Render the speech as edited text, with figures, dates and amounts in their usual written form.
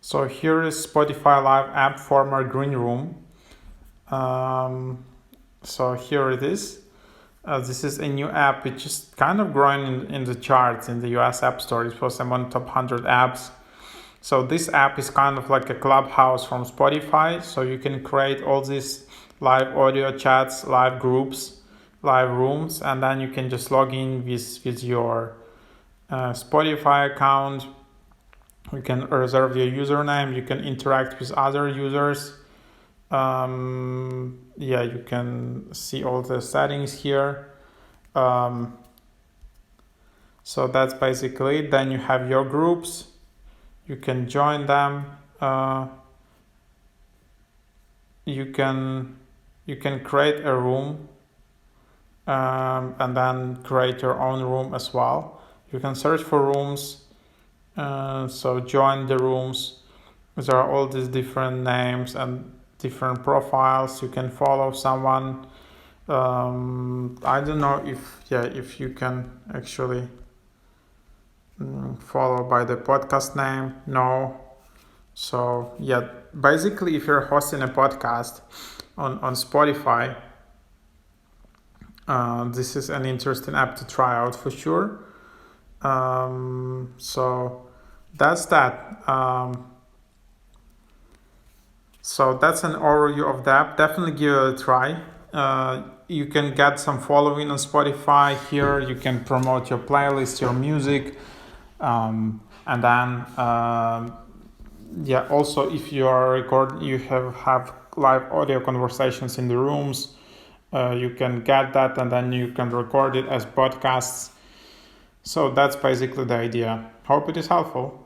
So here is Spotify Live app former green room. So here it is. This is a new app which is kind of growing in the charts in the US App Store. It was among top 100 apps. So this app is kind of like a clubhouse from Spotify. So you can create all these live audio chats, live groups, live rooms, and then you can just log in with your Spotify account. You can reserve your username. You can interact with other users. You can see all the settings here. So that's basically it. Then you have your groups. You can join them. You can create a room and then create your own room as well. You can search for rooms. So join the rooms. There are all these different names and different profiles. You can follow someone. I don't know if you can actually follow by the podcast name. No. So basically if you're hosting a podcast on Spotify, this is an interesting app to try out for sure. So that's that. So that's an overview of the app. Definitely give it a try. You can get some following on Spotify. Here you can promote your playlist, your music, and then also if you are recording, you have live audio conversations in the rooms. You can get that and then you can record it as podcasts. So that's basically the idea. Hope it is helpful.